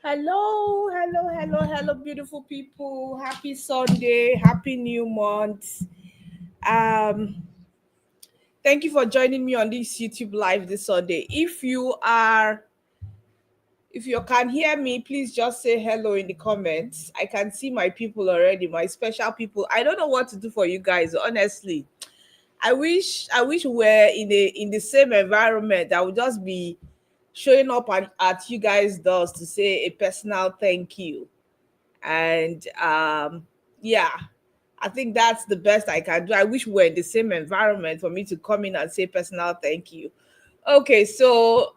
Hello, hello, hello, hello, beautiful people. Happy Sunday, happy new month. Um, Thank you for joining me on this YouTube live this Sunday. If you can hear me, please just say hello in the comments. I can see my people already, my special people. I don't know what to do for you guys, honestly. I wish we were in the same environment. I would just be showing up at you guys' doors to say a personal thank you. And yeah, I think that's the best I can do. I wish we were in the same environment for me to come in and say personal thank you. Okay, so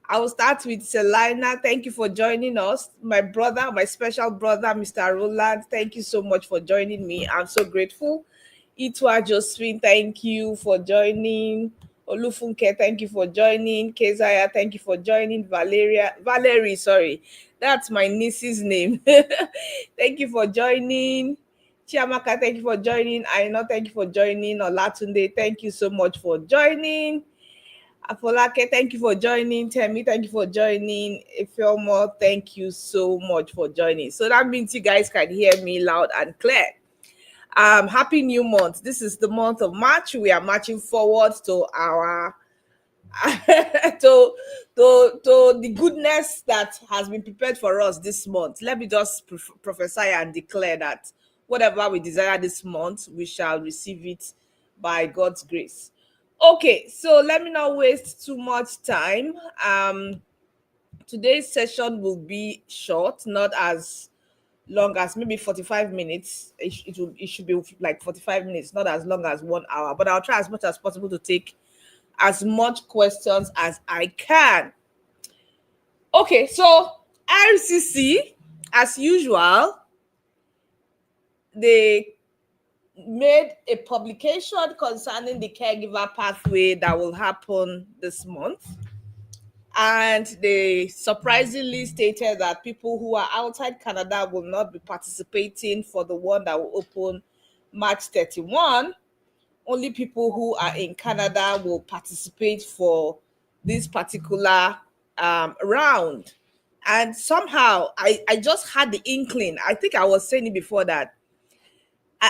I will start with Selina. Thank you for joining us. My brother, my special brother, Mr. Roland, thank you so much for joining me. I'm so grateful. Itwa Josephine, thank you for joining. Olufunke, thank you for joining. Kezaya, thank you for joining. Valerie, sorry, that's my niece's name. Thank you for joining. Chiamaka, thank you for joining. Aino, thank you for joining. Olatunde, thank you so much for joining. Afolake, thank you for joining. Temi, thank you for joining. Ifeomo, thank you so much for joining. So that means you guys can hear me loud and clear. Happy new month. This is the month of March. We are marching forward to our to to the goodness that has been prepared for us this month. Let me just prophesy and declare that whatever we desire this month, we shall receive it by God's grace. Okay, so let me not waste too much time. Today's session will be short, not as long as maybe 45 minutes. It should be like 45 minutes, not as long as 1 hour. But I'll try as much as possible to take as much questions as I can. Okay, so RCC, as usual, they made a publication concerning the caregiver pathway that will happen this month. And they surprisingly stated that people who are outside Canada will not be participating for the one that will open March 31. Only people who are in Canada will participate for this particular round. And somehow I just had the inkling. I think I was saying it before that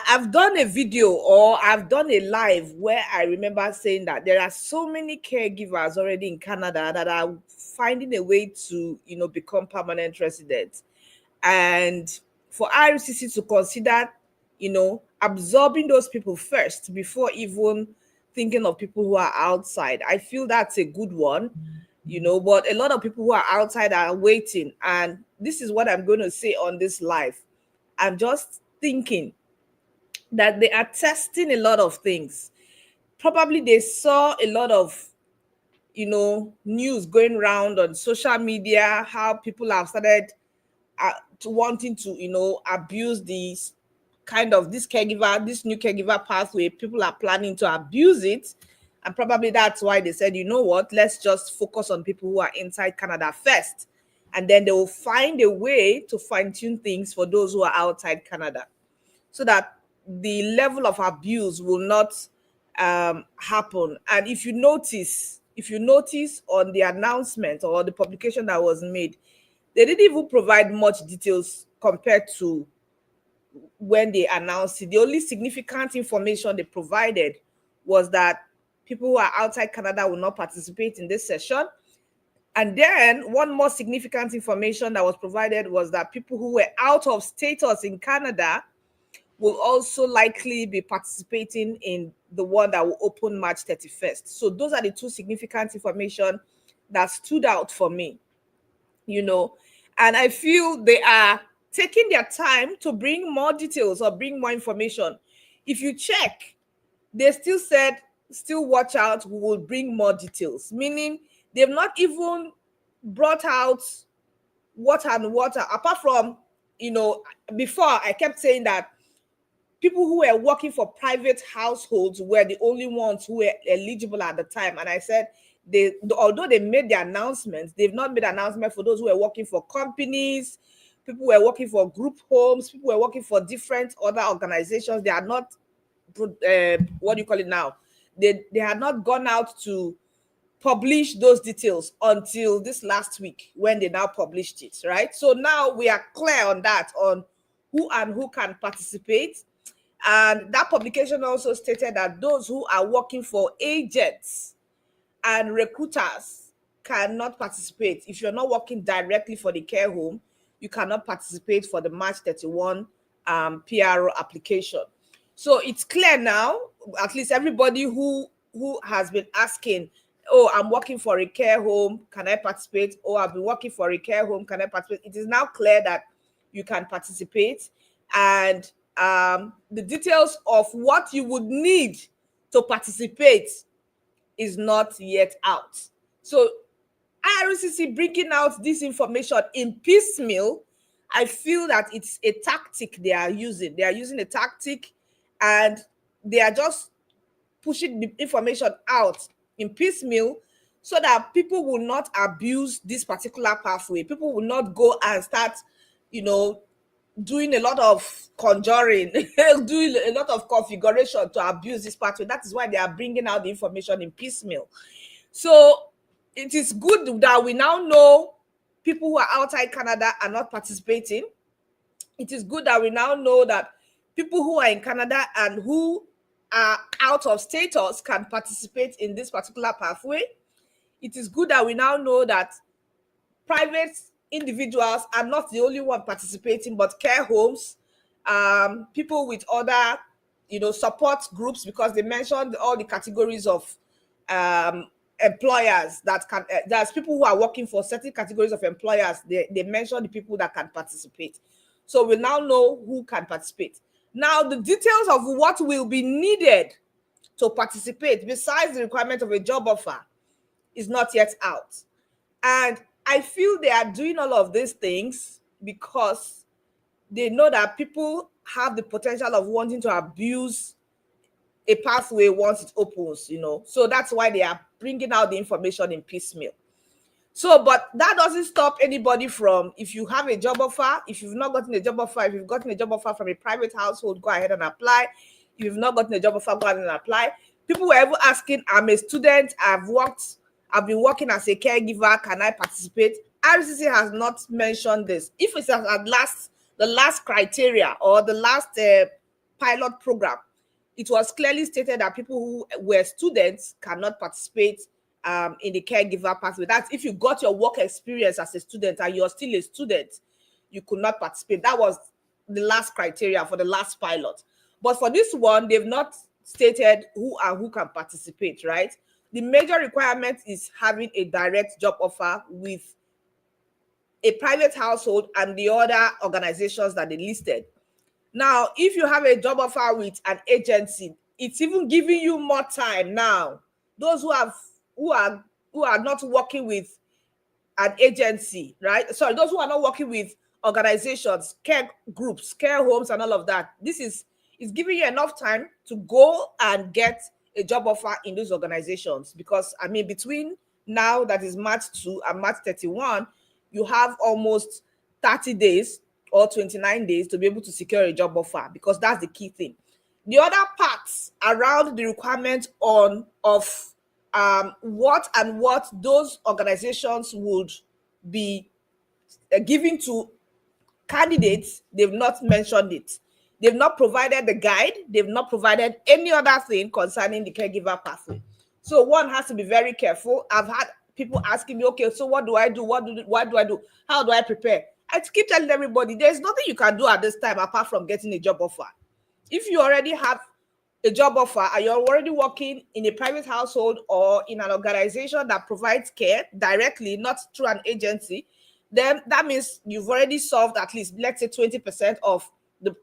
I've done a video or I've done a live where I remember saying that there are so many caregivers already in Canada that are finding a way to, become permanent residents. And for RCC to consider, absorbing those people first before even thinking of people who are outside, I feel that's a good one, but a lot of people who are outside are waiting. And this is what I'm going to say on this live. I'm just thinking that they are testing a lot of things. Probably they saw a lot of, news going around on social media, how people have started wanting to, abuse these kind of this new caregiver pathway. People are planning to abuse it. And probably that's why they said, you know what, let's just focus on people who are inside Canada first. And then they will find a way to fine tune things for those who are outside Canada, so that the level of abuse will not happen. And if you notice on the announcement or the publication that was made, they didn't even provide much details compared to when they announced it. The only significant information they provided was that people who are outside Canada will not participate in this session. And then one more significant information that was provided was that people who were out of status in Canada will also likely be participating in the one that will open March 31st. So those are the two significant information that stood out for me, and I feel they are taking their time to bring more details or bring more information. If you check, they still said, still watch out, we will bring more details, meaning they've not even brought out what and what, apart from, before I kept saying that people who were working for private households were the only ones who were eligible at the time. And I said, although they made the announcements, they've not made announcement for those who were working for companies, people who were working for group homes, people who were working for different other organizations. They are not, what do you call it now? They had not gone out to publish those details until this last week when they now published it, right? So now we are clear on that, on who and who can participate. And that publication also stated that those who are working for agents and recruiters cannot participate. If you're not working directly for the care home, you cannot participate for the March 31 PRO application. So it's clear now, at least everybody who has been asking, oh, I'm working for a care home, can I participate? Oh, I've been working for a care home, can I participate? It is now clear that you can participate. And the details of what you would need to participate is not yet out. So IRCC bringing out this information in piecemeal, I feel that it's a tactic they are using. They are using a tactic, and they are just pushing the information out in piecemeal so that people will not abuse this particular pathway. People will not go and start, doing a lot of conjuring, doing a lot of configuration to abuse this pathway. That is why they are bringing out the information in piecemeal. So it is good that we now know people who are outside Canada are not participating. It is good that we now know that people who are in Canada and who are out of status can participate in this particular pathway. It is good that we now know that private individuals are not the only one participating, but care homes, people with other, support groups, because they mentioned all the categories of employers that can, there's people who are working for certain categories of employers. They mentioned the people that can participate. So we now know who can participate. Now, the details of what will be needed to participate, besides the requirement of a job offer, is not yet out. And I feel they are doing all of these things because they know that people have the potential of wanting to abuse a pathway once it opens, So that's why they are bringing out the information in piecemeal. So, but that doesn't stop anybody from, if you have a job offer, if you've not gotten a job offer, if you've gotten a job offer from a private household, go ahead and apply. If you've not gotten a job offer, go ahead and apply. People were ever asking, I'm a student, I've been working as a caregiver, can I participate? RCC has not mentioned this. If it's at the last criteria or the last pilot program, it was clearly stated that people who were students cannot participate in the caregiver pathway. That's if you got your work experience as a student and you're still a student, you could not participate. That was the last criteria for the last pilot. But for this one, they've not stated who can participate, right? The major requirement is having a direct job offer with a private household and the other organizations that they listed. Now, if you have a job offer with an agency, it's even giving you more time now. Those who are not working with an agency, right? Sorry, those who are not working with organizations, care groups, care homes, and all of that. This is giving you enough time to go and get a job offer in those organizations, because between now, that is March 2 and March 31, you have almost 30 days or 29 days to be able to secure a job offer, because that's the key thing. The other parts around the requirement of what those organizations would be giving to candidates, they've not mentioned it. They've not provided the guide. They've not provided any other thing concerning the caregiver pathway. So one has to be very careful. I've had people asking me, okay, so what do I do? What do I do? How do I prepare? I keep telling everybody, there's nothing you can do at this time apart from getting a job offer. If you already have a job offer and you're already working in a private household or in an organization that provides care directly, not through an agency, then that means you've already solved at least, let's say, 20% of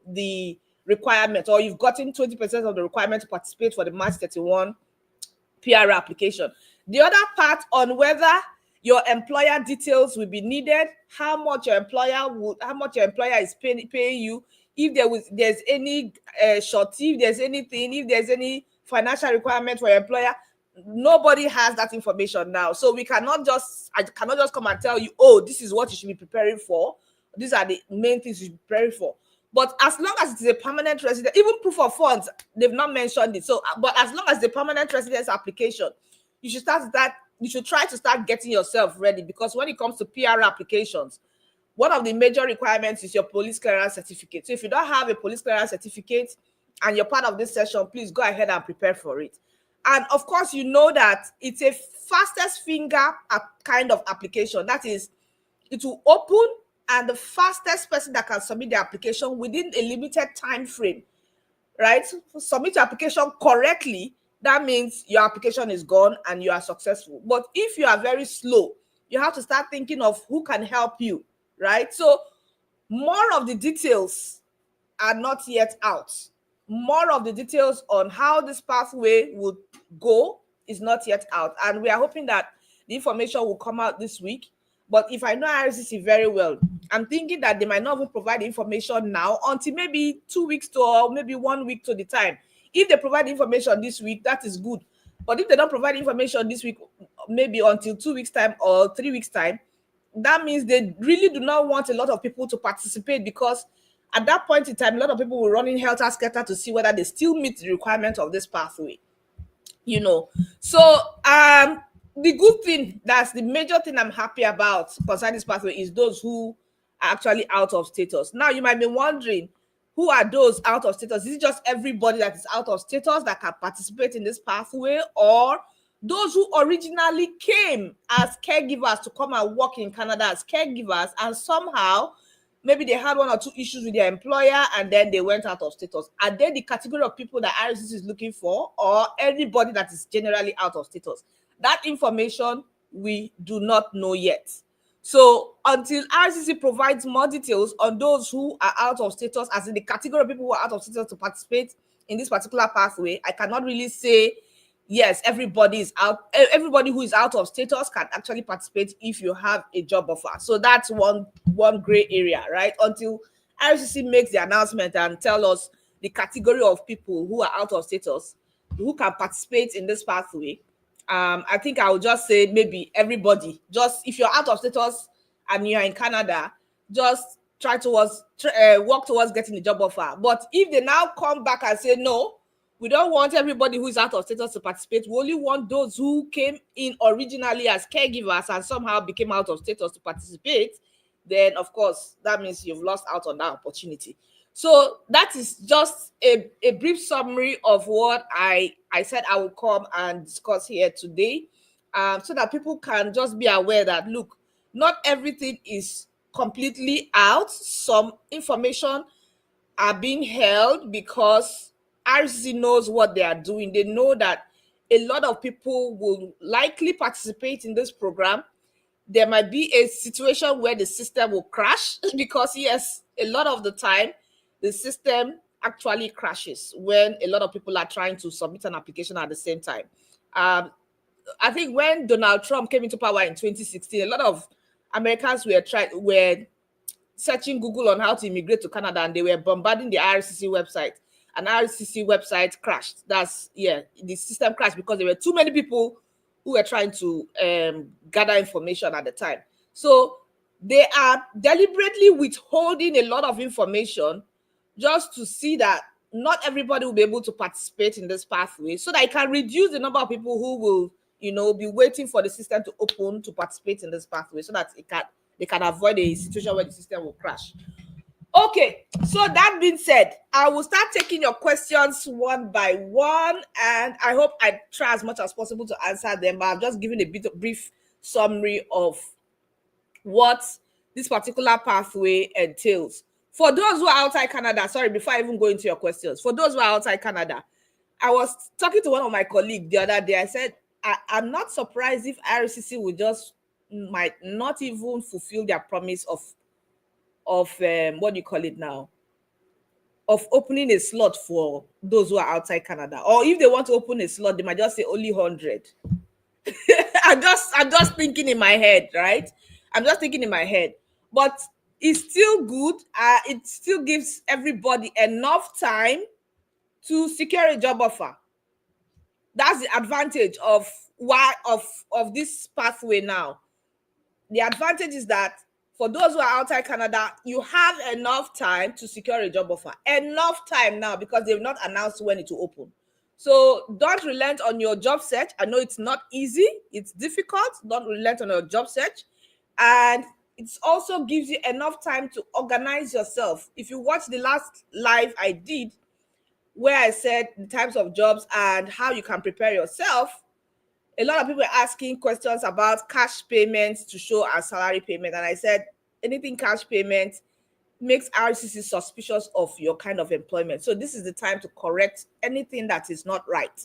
the requirement, or you've gotten 20% of the requirement to participate for the March 31 PR application. The other part on whether your employer details will be needed, how much your employer is paying you, if there's any shorty, if there's anything, if there's any financial requirement for your employer, nobody has that information now. So I cannot just come and tell you, oh, this is what you should be preparing for. These are the main things you should be preparing for. But as long as it is a permanent resident, even proof of funds, they've not mentioned it. So, but as long as the permanent residence application, you should start that you should try to start getting yourself ready, because when it comes to PR applications, one of the major requirements is your police clearance certificate. So if you don't have a police clearance certificate and you're part of this session, please go ahead and prepare for it. And of course, you know that it's a fastest finger kind of application. That is, it will open, and the fastest person that can submit the application within a limited time frame, right? Submit your application correctly. That means your application is gone and you are successful. But if you are very slow, you have to start thinking of who can help you, right? So more of the details are not yet out. More of the details on how this pathway would go is not yet out. And we are hoping that the information will come out this week. But if I know RCC very well, I'm thinking that they might not even provide the information now until maybe 2 weeks to, or maybe 1 week to the time. If they provide the information this week, that is good. But if they don't provide information this week, maybe until 2 weeks time or 3 weeks time, that means they really do not want a lot of people to participate, because at that point in time, a lot of people will run in helter-skelter to see whether they still meet the requirement of this pathway. So the good thing, that's the major thing I'm happy about concerning this pathway, is those who are actually out of status. Now you might be wondering, who are those out of status? Is it just everybody that is out of status that can participate in this pathway, or those who originally came as caregivers to come and work in Canada as caregivers, and somehow maybe they had 1 or 2 issues with their employer and then they went out of status? Are they the category of people that RCC is looking for, or anybody that is generally out of status? That information we do not know yet. So until RCC provides more details on those who are out of status, as in the category of people who are out of status to participate in this particular pathway, I cannot really say, yes, everybody is out. Everybody who is out of status can actually participate if you have a job offer. So that's one gray area, right? Until RCC makes the announcement and tell us the category of people who are out of status who can participate in this pathway, I think I will just say maybe everybody. Just if you're out of status and you're in Canada, just try to work towards getting the job offer. But if they now come back and say, no, we don't want everybody who is out of status to participate, we only want those who came in originally as caregivers and somehow became out of status to participate, then of course that means you've lost out on that opportunity. So that is just a brief summary of what I said I will come and discuss here today, so that people can just be aware that, look, not everything is completely out. Some information are being held because RCC knows what they are doing. They know that a lot of people will likely participate in this program. There might be a situation where the system will crash because, yes, a lot of the time, the system actually crashes when a lot of people are trying to submit an application at the same time. I think when Donald Trump came into power in 2016, a lot of Americans were searching Google on how to immigrate to Canada, and they were bombarding the RCC website, and RCC website crashed. The system crashed because there were too many people who were trying to gather information at the time. So they are deliberately withholding a lot of information just to see that not everybody will be able to participate in this pathway, so that it can reduce the number of people who will, be waiting for the system to open to participate in this pathway, so that they can avoid a situation where the system will crash. Okay, so that being said, I will start taking your questions one by one, and I hope I try as much as possible to answer them, but I'm just giving a brief summary of what this particular pathway entails. For those who are outside Canada, sorry, before I even go into your questions, for those who are outside Canada, I was talking to one of my colleagues the other day. I said, I'm not surprised if RCC might not even fulfill their promise of what do you call it now, of opening a slot for those who are outside Canada. Or if they want to open a slot, they might just say only 100. I'm just thinking in my head, right? I'm just thinking in my head. But it's still good. It still gives everybody enough time to secure a job offer. That's the advantage of this pathway now. The advantage is that for those who are outside Canada, you have enough time to secure a job offer. Enough time now, because they've not announced when it will open. So don't relent on your job search. I know it's not easy, it's difficult. Don't relent on your job search. And it also gives you enough time to organize yourself. If you watch the last live I did, where I said the types of jobs and how you can prepare yourself, a lot of people are asking questions about cash payments to show as salary payment. And I said anything cash payment makes RCC suspicious of your kind of employment. So this is the time to correct anything that is not right.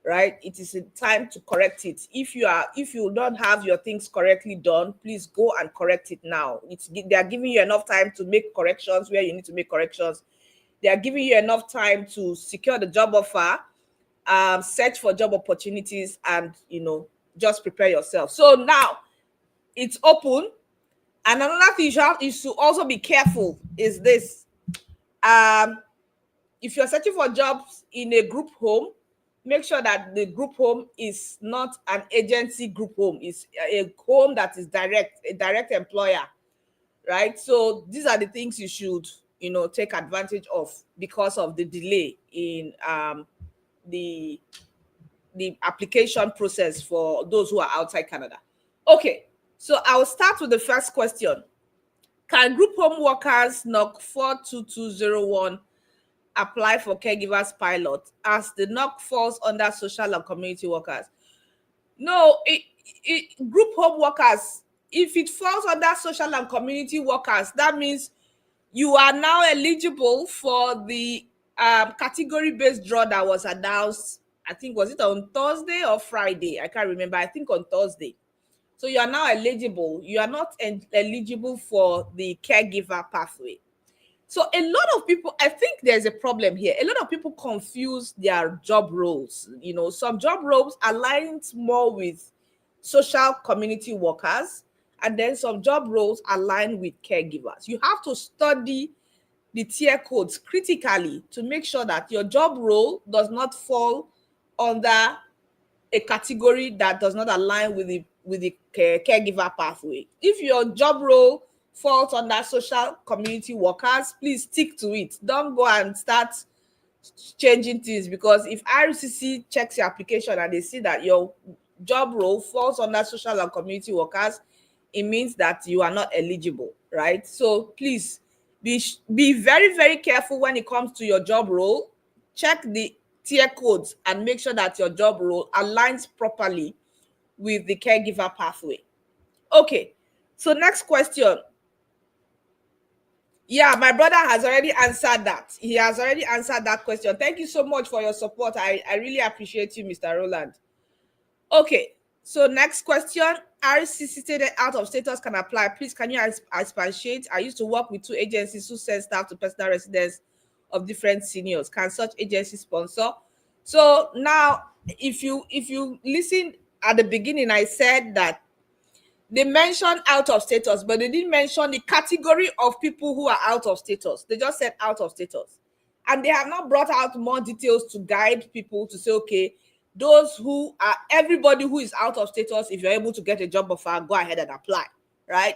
Right? It is a time to correct it. If you don't have your things correctly done, please go and correct it now. They are giving you enough time to make corrections where you need to make corrections. They are giving you enough time to secure the job offer, search for job opportunities, and just prepare yourself. So now it's open. And another thing you should also be careful is this. If you're searching for jobs in a group home, make sure that the group home is not an agency group home. It's a home that is a direct employer, right? So these are the things you should, take advantage of because of the delay in the application process for those who are outside Canada. Okay, so I'll start with the first question. Can group home workers NOC 42201 apply for caregivers pilot as the NOC falls under social and community workers? No, group home workers, if it falls under social and community workers, that means you are now eligible for the category-based draw that was announced. I think, was it on Thursday or Friday? I can't remember. I think on Thursday. So you are now eligible. You are not eligible for the caregiver pathway. So a lot of people, I think there's a problem here. A lot of people confuse their job roles. Some job roles align more with social community workers, and then some job roles align with caregivers. You have to study the tier codes critically to make sure that your job role does not fall under a category that does not align with the caregiver pathway. If your job role falls under social community workers, please stick to it. Don't go and start changing things, because if RCC checks your application and they see that your job role falls under social and community workers, it means that you are not eligible, right? So please be very, very careful when it comes to your job role. Check the tier codes and make sure that your job role aligns properly with the caregiver pathway. Okay, so next question. Yeah, my brother has already answered that. He has already answered that question. Thank you so much for your support. I really appreciate you, Mr. Roland. Okay, so next question. RCC stated out of status can apply. Please, can you expatiate? I used to work with 2 agencies who send staff to personal residence of different seniors. Can such agency sponsor? So now, if you listen at the beginning, I said that they mentioned out of status, but they didn't mention the category of people who are out of status. They just said out of status. And they have not brought out more details to guide people to say, okay, those who are, everybody who is out of status, if you're able to get a job offer, go ahead and apply, right?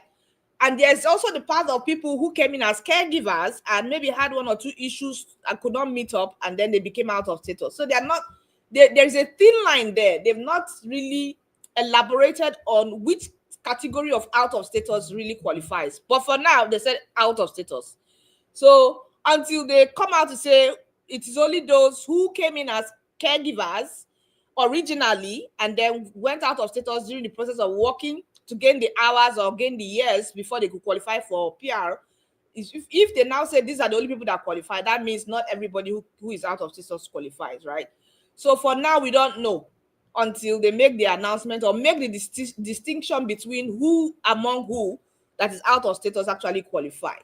And there's also the part of people who came in as caregivers and maybe had 1 or 2 issues and could not meet up, and then they became out of status. So they're not, there's a thin line there. They've not really elaborated on which category of out of status really qualifies. But for now, they said out of status. So until they come out to say it is only those who came in as caregivers originally and then went out of status during the process of working to gain the hours or gain the years before they could qualify for PR. If they now say these are the only people that qualify, that means not everybody who is out of status qualifies, right? So for now, we don't know until they make the announcement or make the distinction between who among who that is out of status actually qualify.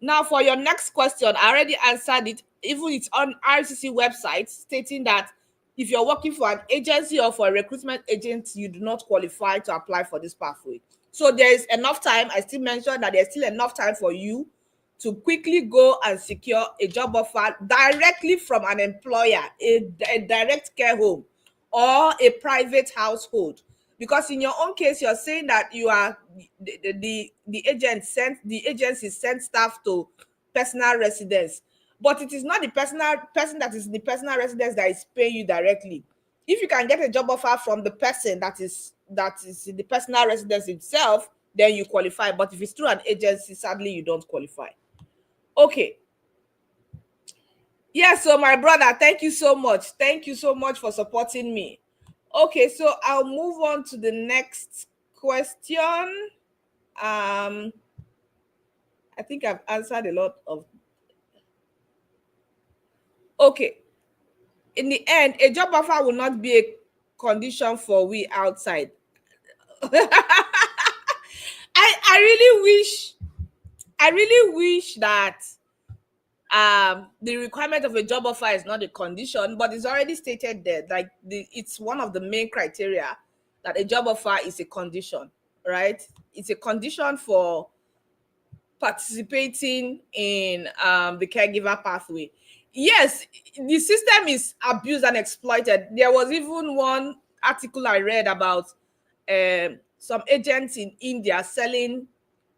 Now, for your next question, I already answered it. Even it's on RCC website stating that if you're working for an agency or for a recruitment agent, you do not qualify to apply for this pathway. So there is enough time. I still mentioned that there's still enough time for you to quickly go and secure a job offer directly from an employer, a direct care home or a private household. Because in your own case, you're saying that you are the agency sent staff to personal residence. but it is not the person that is in the personal residence that is paying you directly. If you can get a job offer from the person that is in the personal residence itself, then you qualify. But if it's through an agency, sadly, you don't qualify. Okay. Yeah, so my brother, thank you so much. Thank you so much for supporting me. Okay, so I'll move on to the next question. I think I've answered a lot of. Okay. In the end, a job offer will not be a condition for we outside. I really wish that the requirement of a job offer is not a condition, but it's already stated there. Like it's one of the main criteria that a job offer is a condition, right? It's a condition for participating in the caregiver pathway. Yes, the system is abused and exploited. There was even one article I read about some agents in India selling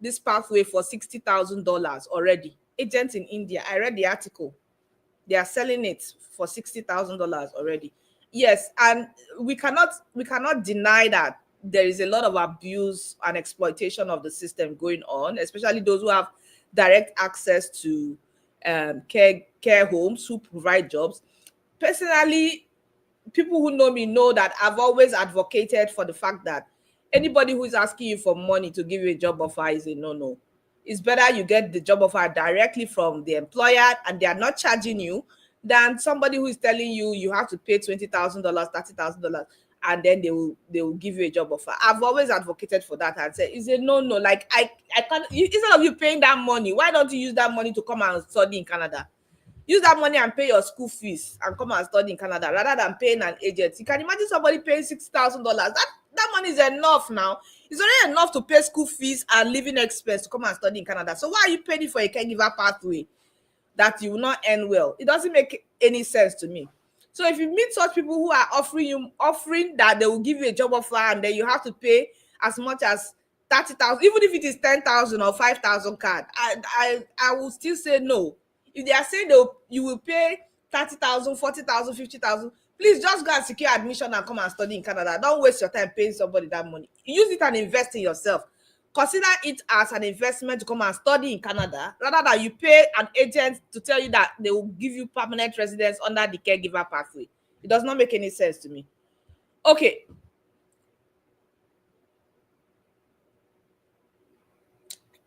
this pathway for $60,000 already. Agents in India, I read the article. They are selling it for $60,000 already. Yes, and we cannot deny that there is a lot of abuse and exploitation of the system going on, especially those who have direct access to care homes who provide jobs. Personally, people who know me know that I've always advocated for the fact that anybody who is asking you for money to give you a job offer is a no-no. It's better you get the job offer directly from the employer and they are not charging you than somebody who is telling you you have to pay $20,000, $30,000, and then they will give you a job offer. I've always advocated for that and said it's a no-no. Like I can't, instead of you paying that money, why don't you use that money to come and study in Canada? Use that money and pay your school fees and come and study in Canada rather than paying an agent. You can imagine somebody paying $60,000. That money is enough now. It's already enough to pay school fees and living expense to come and study in Canada. So why are you paying for a caregiver pathway that you will not end well? It doesn't make any sense to me. So if you meet such people who are offering that they will give you a job offer and then you have to pay as much as 30,000, even if it is 10,000 or 5,000 card, I will still say no. If they are saying you will pay 30,000, 40,000, 50,000, please just go and secure admission and come and study in Canada. Don't waste your time paying somebody that money. Use it and invest in yourself. Consider it as an investment to come and study in Canada rather than you pay an agent to tell you that they will give you permanent residence under the caregiver pathway. It does not make any sense to me. Okay.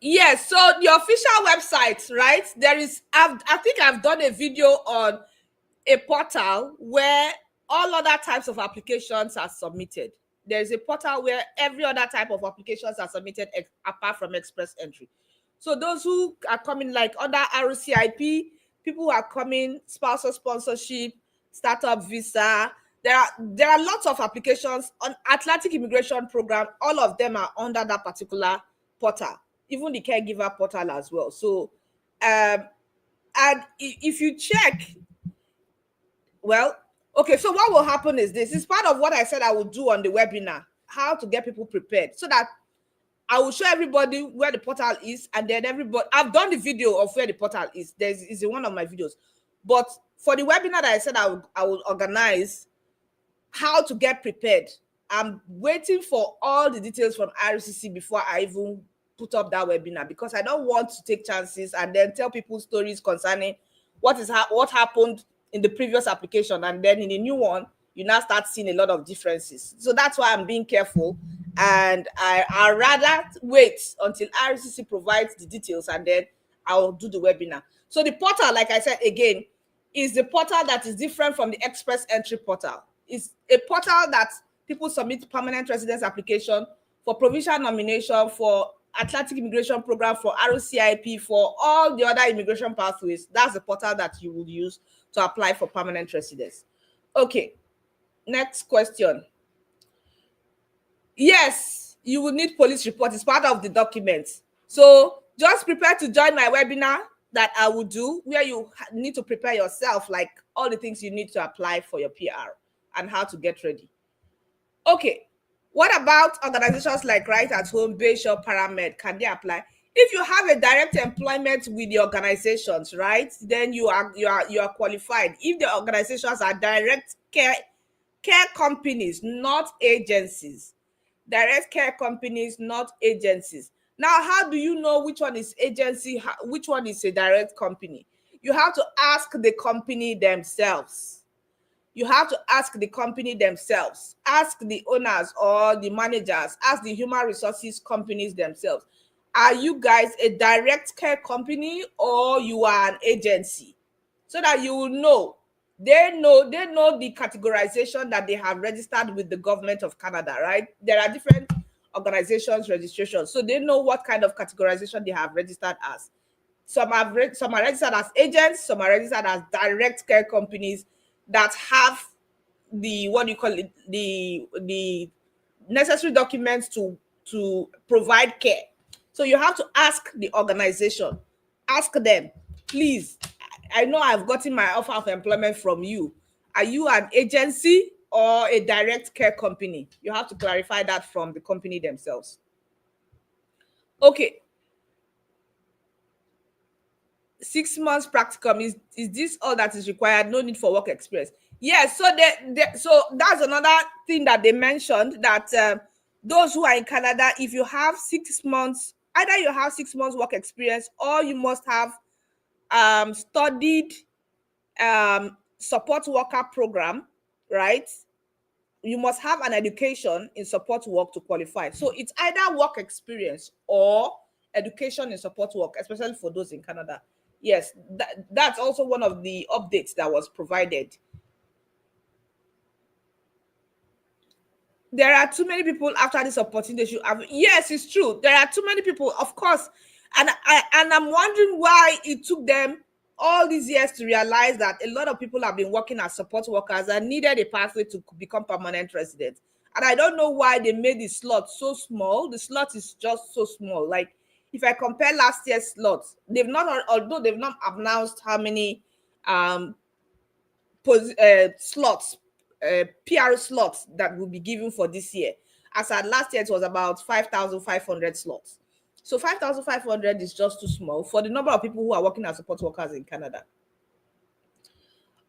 Yes, so the official website, right? I think I've done a video on a portal where all other types of applications are submitted. There's a portal where every other type of applications are submitted apart from express entry. So those who are coming like under RCIP, people who are coming spousal sponsorship, startup visa, there are lots of applications on Atlantic Immigration Program. All of them are under that particular portal, even the caregiver portal as well. So and if you check, well, okay, so what will happen is this is part of what I said I would do on the webinar, how to get people prepared, so that I will show everybody where the portal is, and then everybody, I've done the video of where the portal is. Is in one of my videos. But for the webinar that I said I would organize, how to get prepared, I'm waiting for all the details from RCC before I even put up that webinar, because I don't want to take chances and then tell people stories concerning what happened in the previous application, and then in the new one you now start seeing a lot of differences. So that's why I'm being careful, and I rather wait until RCC provides the details and then I'll do the webinar. So the portal, like I said again, is the portal that is different from the express entry portal. It's a portal that people submit permanent residence application for provincial nomination, for Atlantic Immigration Program, for ROCIP, for all the other immigration pathways. That's the portal that you will use to apply for permanent residence. Okay, next question. Yes, you will need police report. It's part of the documents. So just prepare to join my webinar that I will do, where you need to prepare yourself, like all the things you need to apply for your PR and how to get ready. Okay, what about organizations like Right at Home, Bayshore, Paramed? Can they apply? If you have a direct employment with the organizations, right, then you are qualified. If the organizations are direct care companies, not agencies. Direct care companies, not agencies. Now, how do you know which one is agency, which one is a direct company? You have to ask the company themselves. You have to ask the company themselves. Ask the owners or the managers. Ask the human resources companies themselves. Are you guys a direct care company or you are an agency? So that you will know. They know the categorization that they have registered with the government of Canada, right? There are different organizations registrations, so they know what kind of categorization they have registered as. Some are registered as agents, some are registered as direct care companies that have the, what do you call it, the necessary documents to provide care. So you have to ask the organization, ask them, please, I know I've gotten my offer of employment from you. Are you an agency or a direct care company? You have to clarify that from the company themselves. Okay, 6 months practicum, is this all that is required? No need for work experience? Yes. So so that's another thing that they mentioned, that those who are in Canada, if you have 6 months, either you have 6 months work experience or you must have studied support worker program, right? You must have an education in support work to qualify. So it's either work experience or education in support work, especially for those in Canada. Yes, that's also one of the updates that was provided. There are too many people after this opportunity. They should have. Yes, it's true. There are too many people, of course, and I'm wondering why it took them all these years to realize that a lot of people have been working as support workers and needed a pathway to become permanent residents. And I don't know why they made the slot so small. The slot is just so small. Like, if I compare last year's slots, they've not, although they've not announced how many um slots, PR slots that will be given for this year. As at last year, it was about 5,500 slots. So 5,500 is just too small for the number of people who are working as support workers in Canada.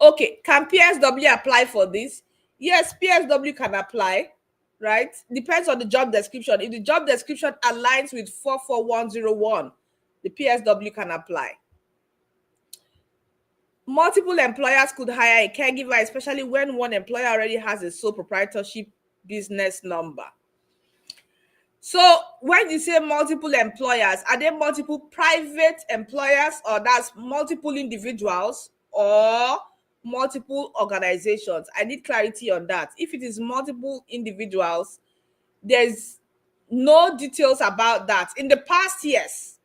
Okay, can PSW apply for this? Yes, PSW can apply, right? Depends on the job description. If the job description aligns with 44101, the PSW can apply. Multiple employers could hire a caregiver, especially when one employer already has a sole proprietorship business number. So when you say multiple employers, are they multiple private employers, or that's multiple individuals, or multiple organizations? I need clarity on that. If it is multiple individuals, there's no details about that. In the past years,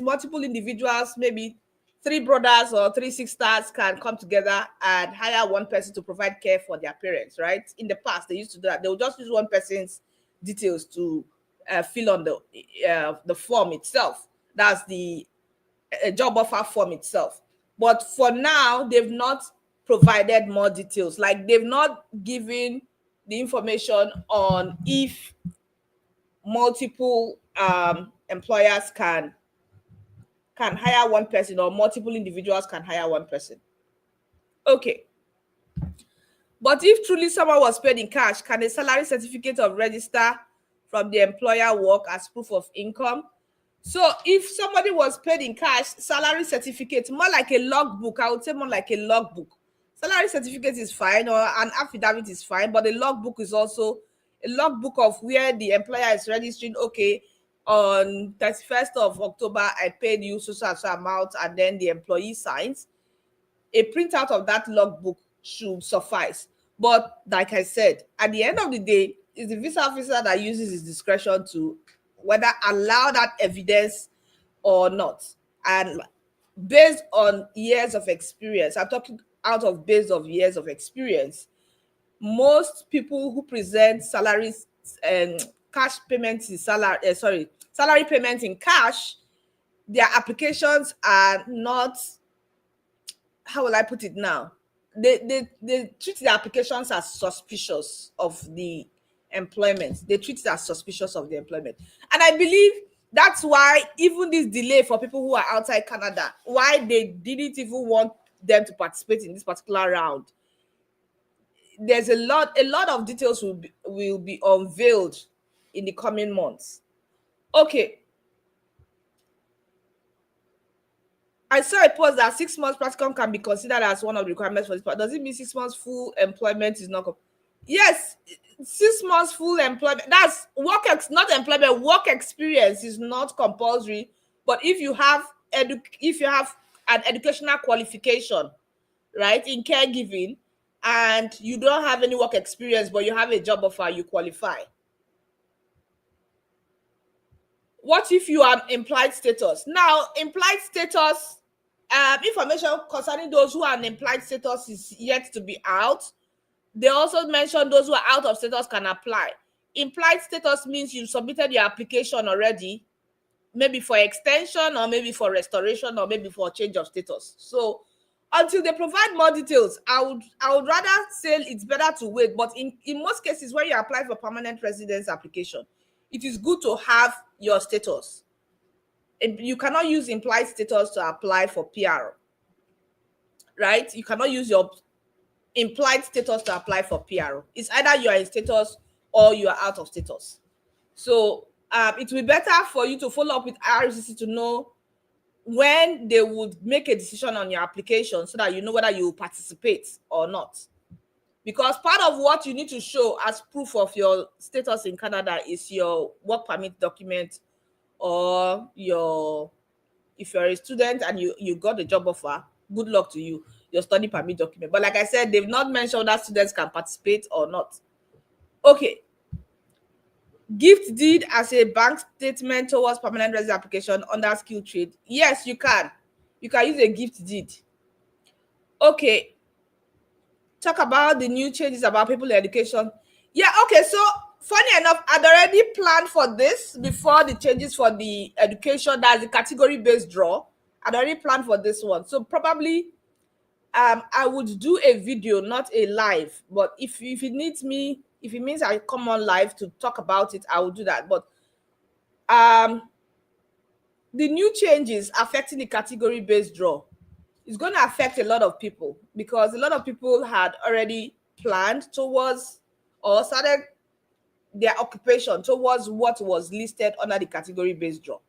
multiple individuals, maybe three brothers or three sisters, can come together and hire one person to provide care for their parents, right? In the past, they used to do that. They would just use one person's details to fill on the form itself. That's the job offer form itself. But for now, they've not provided more details. Like, they've not given the information on if multiple employers can hire one person, or multiple individuals can hire one person. Okay. But if truly someone was paid in cash, can a salary certificate of register from the employer work as proof of income? So if somebody was paid in cash, salary certificate, more like a logbook, I would say more like a logbook. Salary certificate is fine, or an affidavit is fine, but a logbook is also a logbook of where the employer is registering, okay, on 31st of October, I paid you so amount, and then the employee signs. A printout of that logbook should suffice. But like I said, at the end of the day, it's the visa officer that uses his discretion to whether allow that evidence or not. And based on years of experience, I'm talking out of base of years of experience, most people who present salaries and cash payments in salary payment in cash, their applications are not, how will I put it now? They treat the applications as suspicious of the employment. They treat it as suspicious of the employment. And I believe That's why even this delay for people who are outside Canada, why they didn't even want them to participate in this particular round. There's a lot of details will be unveiled in the coming months. Okay. I saw a post that 6 months practicum can be considered as one of the requirements for this part. Does it mean 6 months full employment is not? Yes, 6 months full employment. That's not employment. Work experience is not compulsory. But if you have an educational qualification, right, in caregiving, and you don't have any work experience, but you have a job offer, you qualify. What if you are implied status? Now, implied status, information concerning those who are in implied status is yet to be out. They also mentioned those who are out of status can apply. Implied status means you submitted your application already, maybe for extension or maybe for restoration or maybe for change of status. So until they provide more details, I would rather say it's better to wait. But in most cases, when you apply for permanent residence application, it is good to have your status. You cannot use implied status to apply for PR, right? You cannot use your implied status to apply for PR. It's either you are in status or you are out of status. So it will be better for you to follow up with RCC to know when they would make a decision on your application so that you know whether you will participate or not. Because part of what you need to show as proof of your status in Canada is your work permit document, or if you're a student and you got a job offer, good luck to you, your study permit document. But like I said, they've not mentioned that students can participate or not. Okay. Gift deed as a bank statement towards permanent residence application under skilled trade. Yes, you can. You can use a gift deed. Okay. Talk about the new changes about people in education. Yeah, okay. So funny enough, I'd already planned for this before the changes for the education. That's the category-based draw. I'd already planned for this one. So probably I would do a video, not a live. But if it needs me, if it means I come on live to talk about it, I will do that. But the new changes affecting the category-based draw is going to affect a lot of people, because a lot of people had already planned towards or started their occupation towards what was listed under the category-based draw.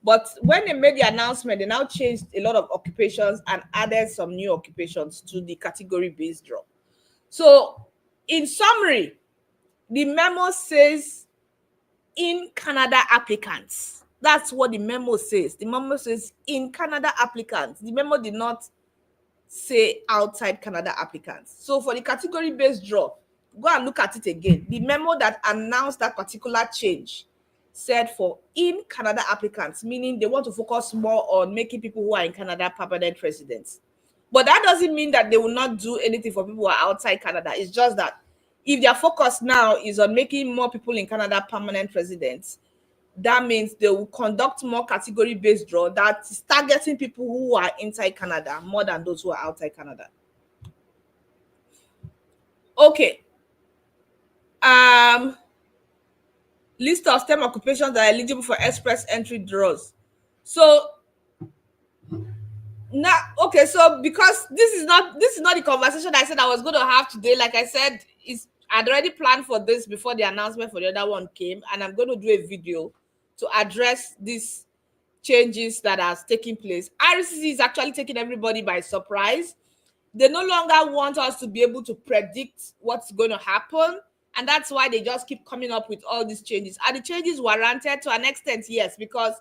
But when they made the announcement, they now changed a lot of occupations and added some new occupations to the category-based draw. So in summary, the memo says in Canada applicants. That's what the memo says. The memo says in Canada applicants. The memo did not say outside Canada applicants. So for the category-based draw, go and look at it again. The memo that announced that particular change said for in Canada applicants, meaning they want to focus more on making people who are in Canada permanent residents. But that doesn't mean that they will not do anything for people who are outside Canada. It's just that if their focus now is on making more people in Canada permanent residents, that means they will conduct more category-based draw that is targeting people who are inside Canada more than those who are outside Canada. Okay. List of STEM occupations that are eligible for express entry draws. So now, okay, so because this is not the conversation I said I was going to have today. Like I said, I'd already planned for this before the announcement for the other one came, and I'm going to do a video to address these changes that are taking place. RCC is actually taking everybody by surprise. They no longer want us to be able to predict what's going to happen, and that's why they just keep coming up with all these changes. Are the changes warranted? To an extent, yes, because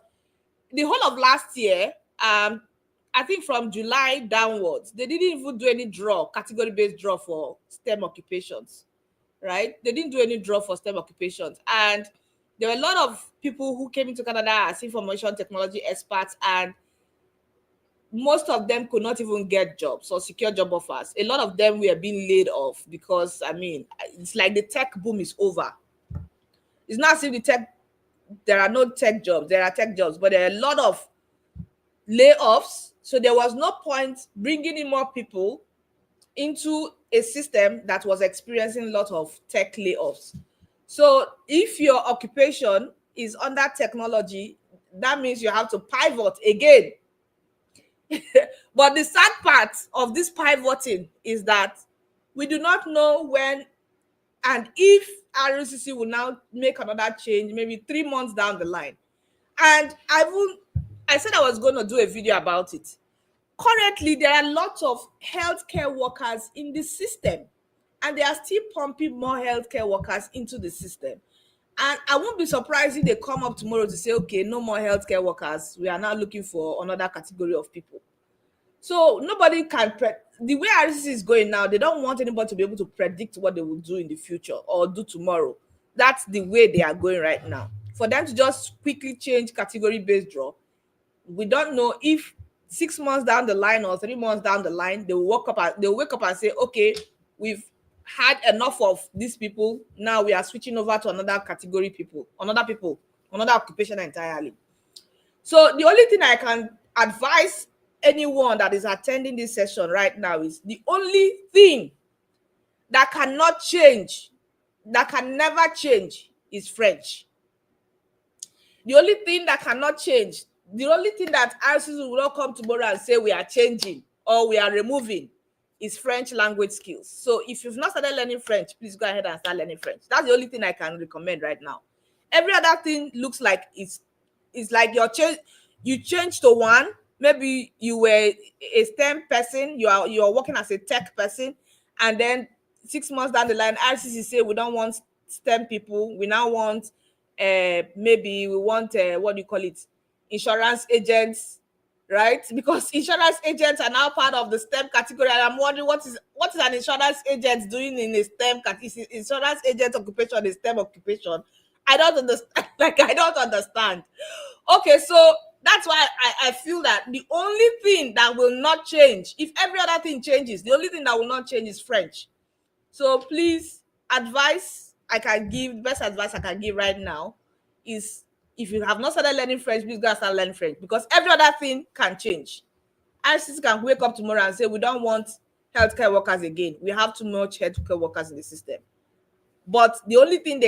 the whole of last year, I think from July downwards, they didn't even do any category-based draw for STEM occupations, right? They didn't do any draw for STEM occupations. And there were a lot of people who came into Canada as information technology experts, and most of them could not even get jobs or secure job offers. A lot of them were being laid off because, I mean, it's like the tech boom is over. It's not as if there are no tech jobs. There are tech jobs, but there are a lot of layoffs. So there was no point bringing in more people into a system that was experiencing a lot of tech layoffs. So if your occupation is under technology, that means you have to pivot again. But the sad part of this pivoting is that we do not know when and if RCC will now make another change, maybe 3 months down the line. And I said I was going to do a video about it. Currently, there are lots of healthcare workers in the system, and they are still pumping more healthcare workers into the system. And I won't be surprised if they come up tomorrow to say, okay, no more healthcare workers. We are now looking for another category of people. So nobody can the way RCC is going now, they don't want anybody to be able to predict what they will do in the future or do tomorrow. That's the way they are going right now. For them to just quickly change category-based draw, we don't know if 6 months down the line or 3 months down the line, they'll wake up and say, okay, we've had enough of these people. Now we are switching over to another category people, another occupation entirely. So the only thing I can advise anyone that is attending this session right now is the only thing that cannot change, that can never change, is French. The only thing that cannot change, the only thing that RCC will not come tomorrow and say we are changing or we are removing, is French language skills. So if you've not started learning French, please go ahead and start learning French. That's the only thing I can recommend right now. Every other thing looks like it's like you change to one. Maybe you were a STEM person, you're working as a tech person, and then 6 months down the line, RCC say we don't want STEM people. We now want maybe we want what do you call it? Insurance agents, right? Because insurance agents are now part of the STEM category. And I'm wondering what is an insurance agent doing in a STEM category? Is insurance agent occupation a STEM occupation? I don't understand. I don't understand. Okay, so that's why I feel that the only thing that will not change, if every other thing changes, the only thing that will not change is French. So please, best advice I can give right now is, if you have not started learning French, please go and start learning French, because every other thing can change. ICC can wake up tomorrow and say, we don't want healthcare workers again. We have too much healthcare workers in the system. But the only thing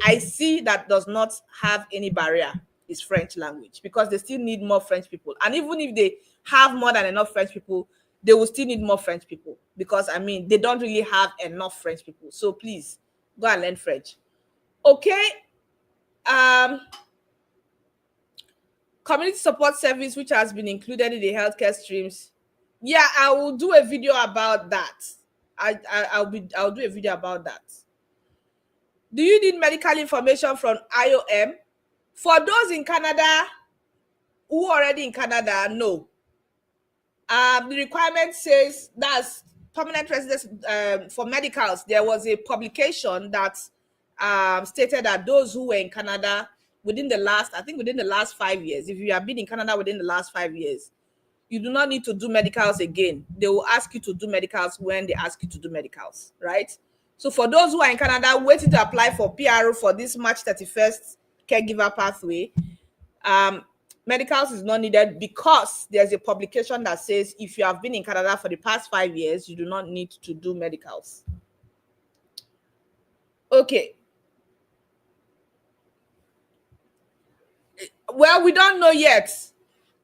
I see that does not have any barrier is French language, because they still need more French people. And even if they have more than enough French people, they will still need more French people, because they don't really have enough French people. So please go and learn French. Okay. Community support service, which has been included in the healthcare streams. Yeah, I will do a video about that. I'll do a video about that. Do you need medical information from IOM? For those in Canada who are already in Canada, no. The requirement says that's permanent residence for medicals. There was a publication that stated that those who were in Canada within the last 5 years, if you have been in Canada within the last 5 years, you do not need to do medicals again. They will ask you to do medicals when they ask you to do medicals, right? So for those who are in Canada waiting to apply for PRO for this March 31st caregiver pathway, medicals is not needed, because there's a publication that says if you have been in Canada for the past 5 years, you do not need to do medicals. Okay. Well, we don't know yet.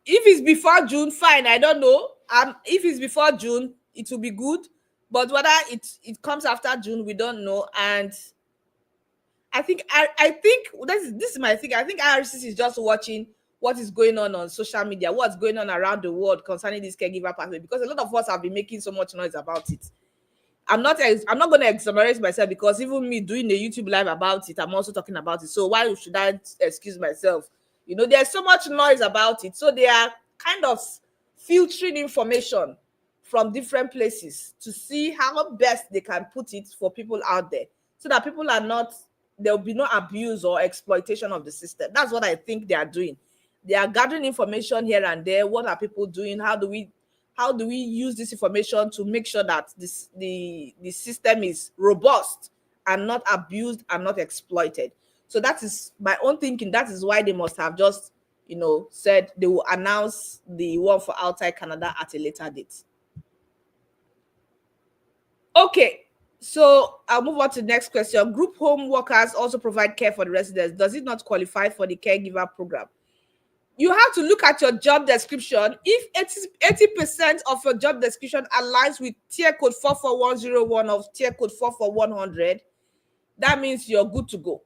If it's before June, fine. I don't know. If it's before June, it will be good. But whether it comes after June, we don't know. And I think this is my thing. I think IRCC is just watching what is going on social media, what's going on around the world concerning this caregiver pathway, because a lot of us have been making so much noise about it. I'm not going to exonerate myself, because even me doing a YouTube live about it, I'm also talking about it. So why should I excuse myself? There's so much noise about it. So they are kind of filtering information from different places to see how best they can put it for people out there, so that there will be no abuse or exploitation of the system. That's what I think they are doing. They are gathering information here and there. What are people doing? How do we use this information to make sure that the system is robust and not abused and not exploited? So that is my own thinking. That is why they must have just, said they will announce the one for outside Canada at a later date. Okay, so I'll move on to the next question. Group home workers also provide care for the residents. Does it not qualify for the caregiver program? you have to look at your job description. If 80% of your job description aligns with tier code 44101 or tier code 44100, that means you're good to go.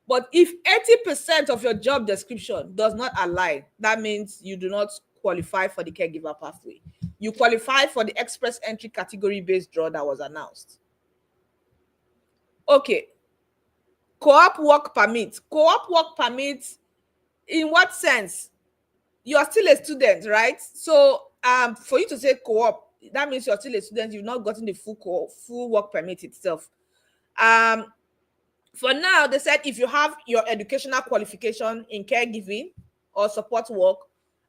But if 80% of your job description does not align, that means you do not qualify for the caregiver pathway. You qualify for the express entry category-based draw that was announced. Okay. Co-op work permit. Co-op work permit, in what sense? You're still a student, right? So for you to say co-op, that means you're still a student. You've not gotten the full work permit itself. For now, they said if you have your educational qualification in caregiving or support work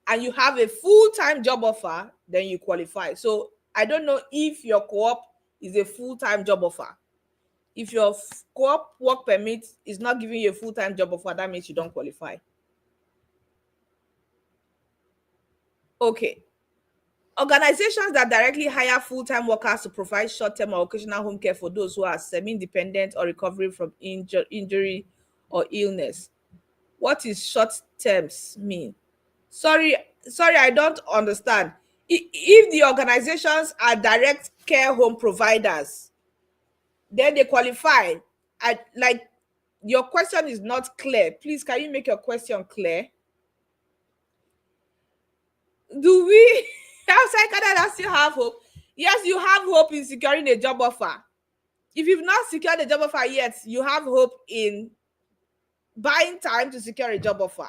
and you have a full-time job offer, then you qualify. So I don't know if your co-op is a full-time job offer. If your co-op work permit is not giving you a full-time job offer, that means you don't qualify. Okay. Organizations that directly hire full-time workers to provide short-term or occasional home care for those who are semi-independent or recovering from injury or illness. What is short-terms mean? Sorry, I don't understand. If the organizations are direct care home providers, then they qualify. Like, your question is not clear. Please, can you make your question clear? Do we outside Canada still have hope? Yes, you have hope in securing a job offer. If you've not secured a job offer yet, you have hope in buying time to secure a job offer.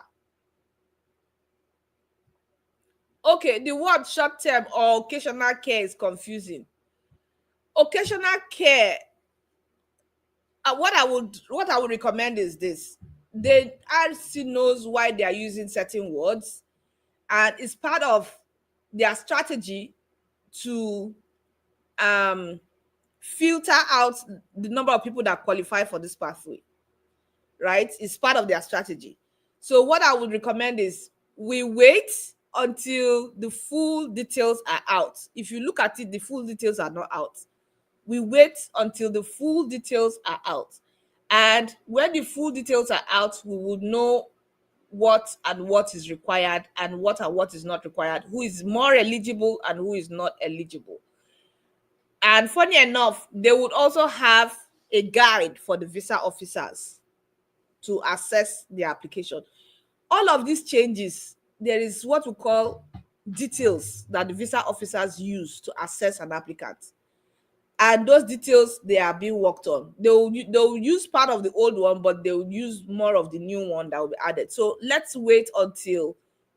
Okay, the word short-term or occasional care is confusing. Occasional care, what I would recommend is this. The RC knows why they are using certain words, and it's part of their strategy to filter out the number of people that qualify for this pathway, right? It's part of their strategy. So what I would recommend is we wait until the full details are out. If you look at it, the full details are not out. We wait until the full details are out. And when the full details are out, we would know what is required and what is not required, who is more eligible and who is not eligible. And funny enough, they would also have a guide for the visa officers to assess the application. All of these changes, there is what we call details that the visa officers use to assess an applicant. And those details, they are being worked on. They'll use part of the old one, but they'll use more of the new one that will be added. So let's wait until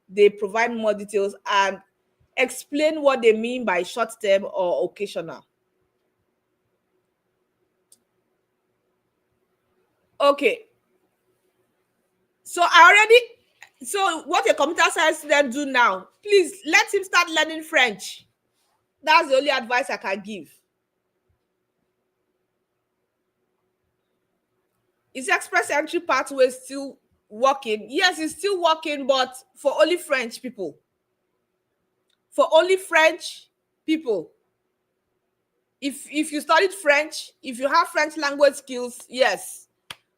they provide more details and explain what they mean by short-term or occasional. Okay. So what a computer science student do now, please let him start learning French. That's the only advice I can give. Is express entry pathway still working? Yes, it's still working, but for only French people. For only French people. If you studied French, if you have French language skills, yes.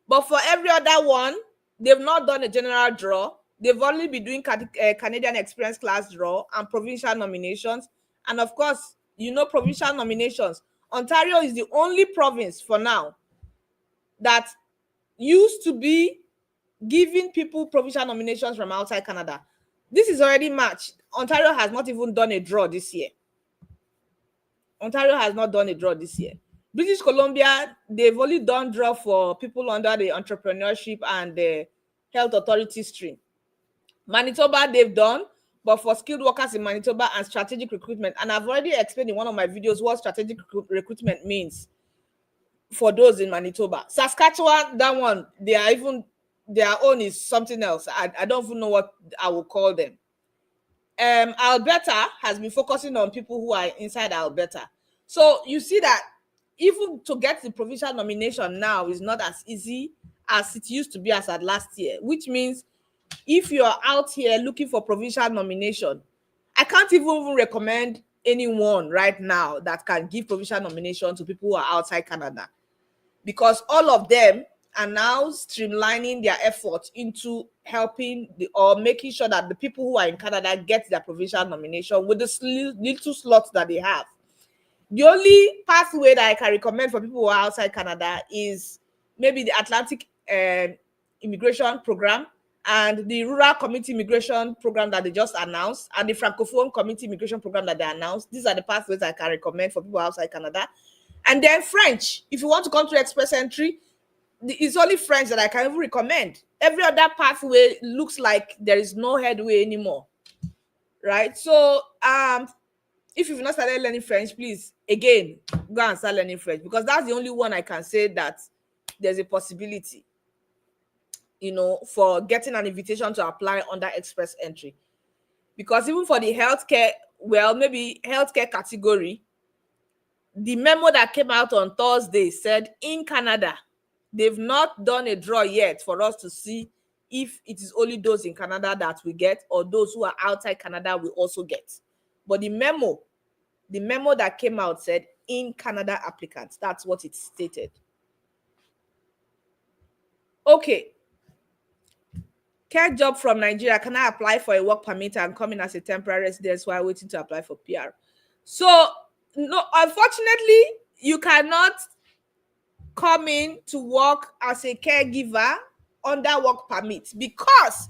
But for every other one, they've not done a general draw. They've only been doing Canadian experience class draw and provincial nominations. And of course, provincial nominations. Ontario is the only province for now that used to be giving people provincial nominations from outside Canada. This is already March. Ontario has not even done a draw this year. Ontario has not done a draw this year. British Columbia, they've only done draw for people under the entrepreneurship and the health authority stream. Manitoba, they've done, but for skilled workers in Manitoba and strategic recruitment. And I've already explained in one of my videos what strategic recruitment means for those in Manitoba. Saskatchewan, that one, their own is something else. I don't even know what I will call them. Alberta has been focusing on people who are inside Alberta. So you see that even to get the provincial nomination now is not as easy as it used to be as at last year, which means if you're out here looking for provincial nomination, I can't even recommend anyone right now that can give provincial nomination to people who are outside Canada, because all of them are now streamlining their efforts into helping or making sure that the people who are in Canada get their provincial nomination with the little slots that they have. The only pathway that I can recommend for people who are outside Canada is maybe the Atlantic immigration program and the rural community immigration program that they just announced, and the francophone community immigration program that they announced. These are the pathways I can recommend for people outside Canada. And then French, if you want to come to express entry, it's only French that I can even recommend. Every other pathway looks like there is no headway anymore, right? So if you've not started learning French, please, again, go and start learning French, because that's the only one I can say that there's a possibility, for getting an invitation to apply under express entry. Because even for the healthcare, maybe healthcare category, the memo that came out on Thursday said in Canada, they've not done a draw yet for us to see if it is only those in Canada that we get or those who are outside Canada will also get. But the memo that came out said in Canada applicants. That's what it stated. Okay. Care job from Nigeria. Can I apply for a work permit and come in as a temporary resident while waiting to apply for PR? So, no, unfortunately, you cannot come in to work as a caregiver under work permit, because